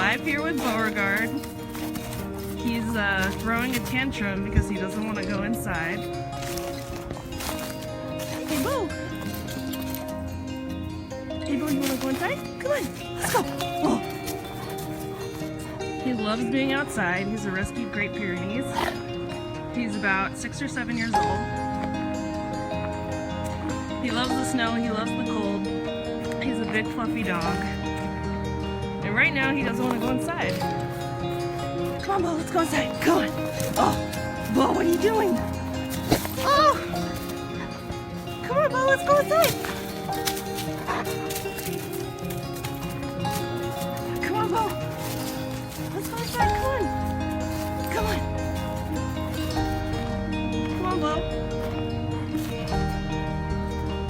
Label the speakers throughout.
Speaker 1: live here with Beauregard. He's throwing a tantrum because he doesn't want to go inside. Hey, Bo! Hey, Bo, you want to go inside? Come on, let's go! Oh. He loves being outside. He's a rescued Great Pyrenees. He's about 6 or 7 years old. He loves the snow, he loves the cold. He's a big fluffy dog. And right now he doesn't want to go inside. Come on, Bo, let's go inside. Come on. Oh, Bo, what are you doing? Oh! Come on, Bo, let's go inside. Come on, Bo. Let's go inside, come on. Come on. Come on, Bo.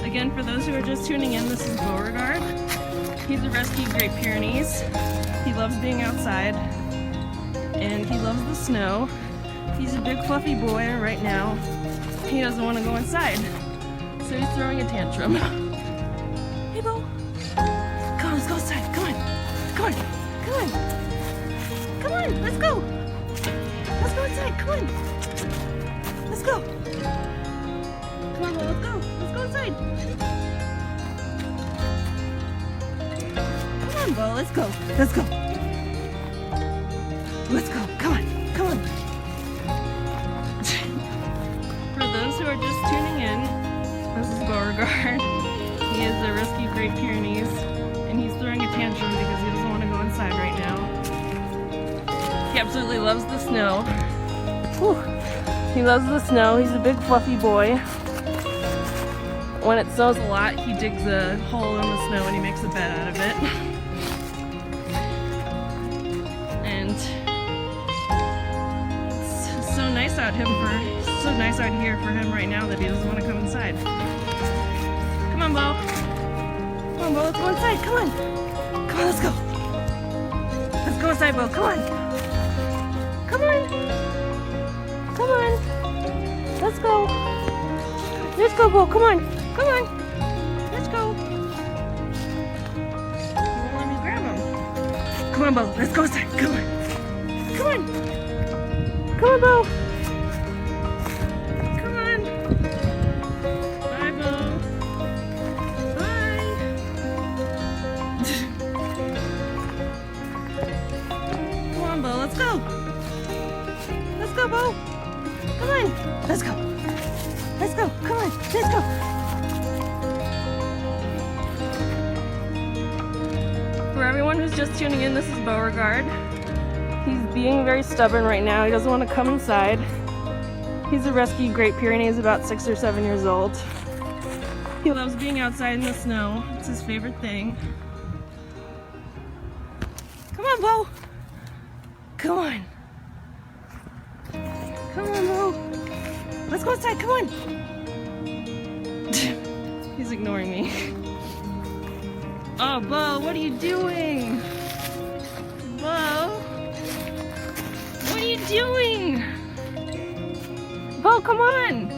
Speaker 1: Again, for those who are just tuning in, this is Beauregard. He's a rescued Great Pyrenees. He loves being outside, and he loves the snow. He's a big fluffy boy, and right now he doesn't want to go inside, so he's throwing a tantrum. Hey, Bo. Come on, let's go inside. Come on. Come on. Come on. Come on, let's go. Let's go inside. Come on. Let's go. Come on, Bo, let's go. Let's go inside. Come on, Bo, let's go. Let's go. Let's go. Come on. Come on. For those who are just tuning in, this is Beauregard. He is a rescued Great Pyrenees, and he's throwing a tantrum because he doesn't want to go inside right now. He absolutely loves the snow. Whew. He loves the snow. He's a big fluffy boy. When it snows a lot, he digs a hole in the snow and he makes a bed out of it. And it's so nice out here for him right now that he doesn't want to come inside. Come on, Bo. Come on, Bo, let's go inside. Come on. Come on, let's go. Let's go inside, Bo. Come on. Come on. Come on. Let's go. Let's go, Bo. Come on. Come on. Let's go. Let me grab him. Come on, Bo. Let's go inside. Come on. Come on. Come on, Bo. Come on. Bye, Bo. Bye. Come on, Bo. Let's go. Let's go, Bo. Come on. Let's go. Let's go. Come on. Let's go. For everyone who's just tuning in, this is Beauregard. He's being very stubborn right now. He doesn't want to come inside. He's a rescued Great Pyrenees, about 6 or 7 years old. He loves being outside in the snow. It's his favorite thing. Come on, Bo. Come on. Come on, Bo. Let's go inside, come on! He's ignoring me. Oh, Bo, what are you doing? Bo? What are you doing? Bo, come on!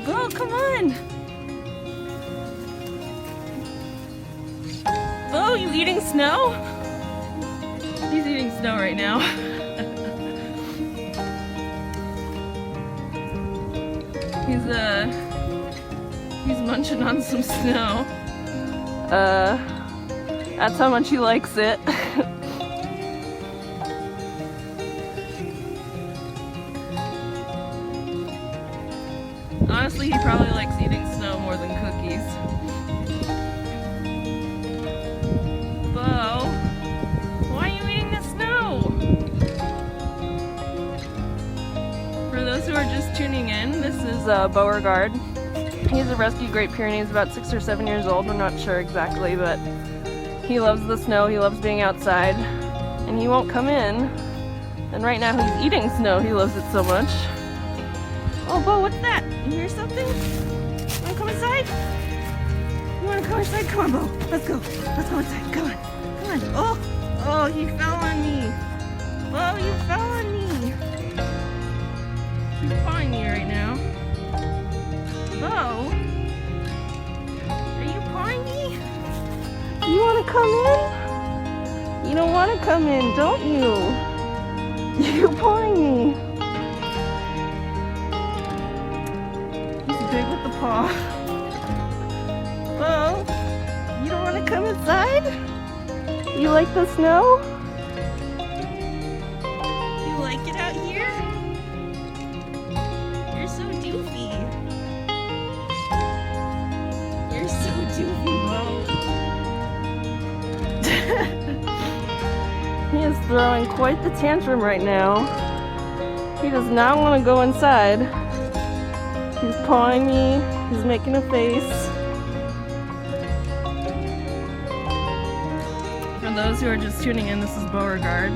Speaker 1: Bo, come on! Bo, you eating snow? He's eating snow right now. He's munching on some snow. That's how much he likes it. Honestly, he probably likes eating snow more than cookies. Bo, why are you eating the snow? For those who are just tuning in, this is Beauregard. He's a rescued Great Pyrenees, about 6 or 7 years old. I'm not sure exactly, but he loves the snow. He loves being outside, and he won't come in. And right now he's eating snow. He loves it so much. Oh, Bo, what's that? You hear something? You wanna come inside? You wanna come inside? Come on, Bo. Let's go. Let's go inside. Come on. Come on. Oh, he fell on me. Bo, you fell on me. He's pawing me right now. Bo? Are you pawing me? You wanna come in? don't want to come in, don't you? You're pawing me. He's big with the paw. Bo, you don't want to come inside? You like the snow? You like it out here? You're so doofy. You're so doofy, Bo. He is throwing quite the tantrum right now. He does not want to go inside. He's pawing me. He's making a face. For those who are just tuning in, this is Beauregard.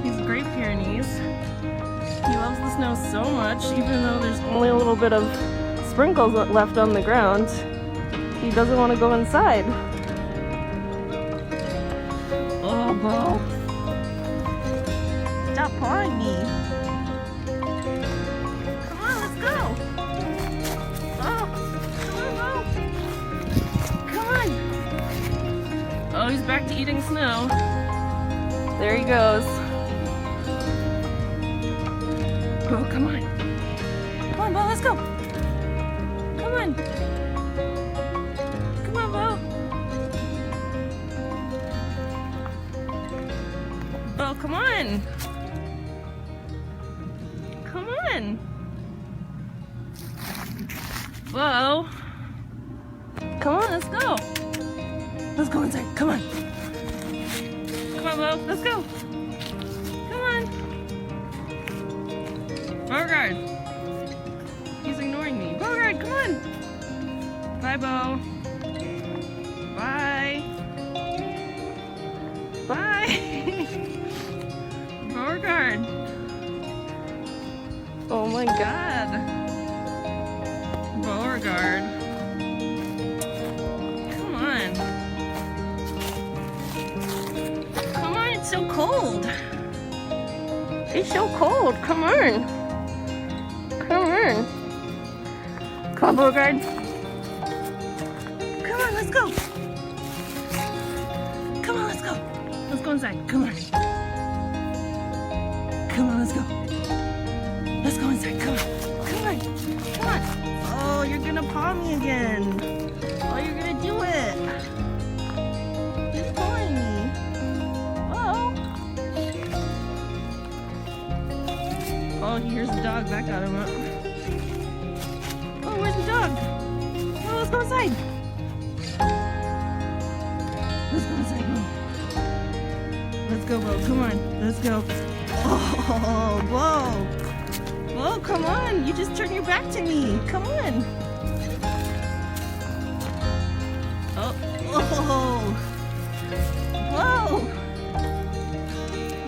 Speaker 1: He's a Great Pyrenees. He loves the snow so much, even though there's only a little bit of sprinkles left on the ground. He doesn't want to go inside. Oh, Bo. Stop pawing me. Come on, let's go. Oh, come on, Bo. Come on. Oh, he's back to eating snow. There he goes. Bo, come on. Come on, Bo, let's go. Come on. Come on, Bo. Bo, come on. Come on. Bo. Come on, let's go. Let's go inside. Come on. Come on, Bo. Let's go. Come on. Beauregard. He's ignoring me. Beauregard, come on. Bye, Bo. Bye. Bye. Beauregard. Oh my God. Beauregard. Come on. Come on, it's so cold. It's so cold. Come on. Come on. Come on, Beauregard. Come on, let's go. Come on, let's go. Let's go inside. Come on. Come on, let's go. Let's go inside. Come on. Come on. Come on. Oh, you're gonna paw me again. Oh, you're gonna do it. He's pawing me. Oh. Oh, he hears the dog. That got him up. Oh, where's the dog? Oh, let's go inside. Let's go inside, Bo. Let's go, Bo. Come on. Let's go. Oh, Bo. Bo, come on. You just turned your back to me. Come on. Oh. Oh. Whoa.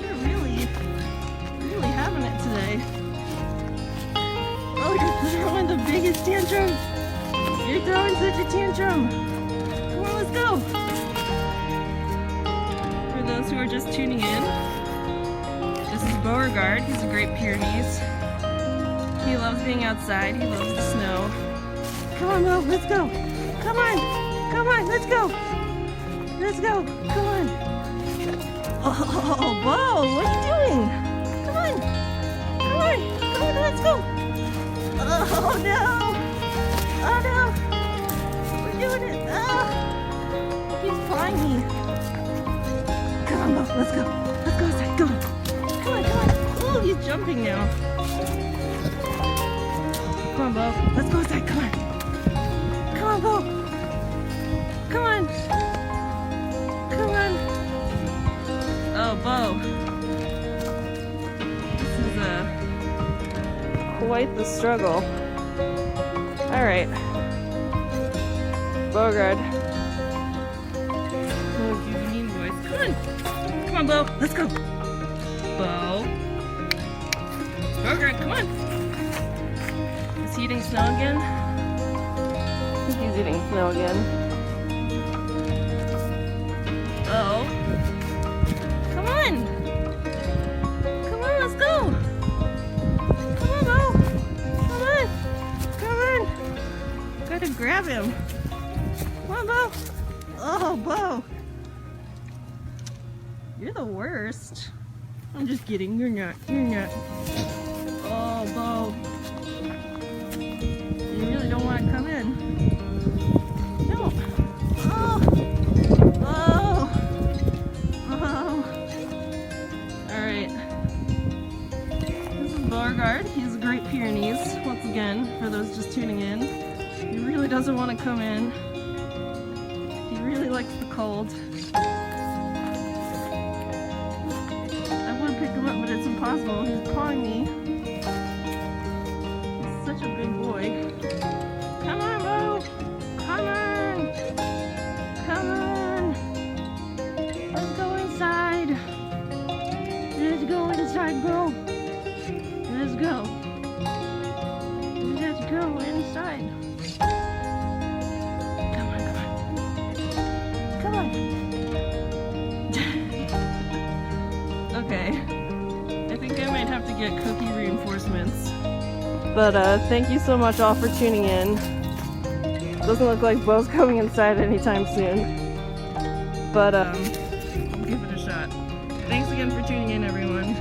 Speaker 1: You're really having it today. Oh, you're throwing the biggest tantrum. You're throwing such a tantrum. Come on, let's go. For those who are just tuning in, this is Beauregard. He's a Great Pyrenees. He loves being outside. He loves the snow. Come on, Bo. Let's go. Come on. Come on. Let's go. Let's go. Come on. Oh, Bo. What are you doing? Come on. Come on. Come on. Let's go. Oh, no. Oh, no. We're doing it. Oh. He's flying me. Come on, Bo. Let's go. Let's go outside. Come on. Come on. Come on. Oh, he's jumping now. Come on, Bo. Let's go outside. Come on. Come on, Bo. Come on. Come on. Oh, Bo. This is quite the struggle. All right. Beauregard. Oh, you mean voice. Come on. Come on, Bo. Let's go. Bo. Beauregard, come on. Is he eating snow again? I think he's eating snow again. Oh. Come on. Come on, let's go. Come on, Bo. Come on. Come on. Gotta grab him. Come on, Bo. Oh, Bo. You're the worst. I'm just kidding. You're not. You're not. Oh, Bo. You really don't want to come in. No. Oh. Oh. Oh. Alright. This is Beauregard. He's a Great Pyrenees. Once again, for those just tuning in. He really doesn't want to come in. He really likes the cold. Pick him up, but it's impossible. He's pawing me. He's such a big boy. Come on, Bo! Come on! Come on! Let's go inside! Let's go inside, Bo! Let's go! Let's go inside! Come on, come on! Come on! Okay. I think I might have to get cookie reinforcements. But thank you so much all for tuning in. Doesn't look like Bo's coming inside anytime soon. But we'll give it a shot. Thanks again for tuning in, everyone.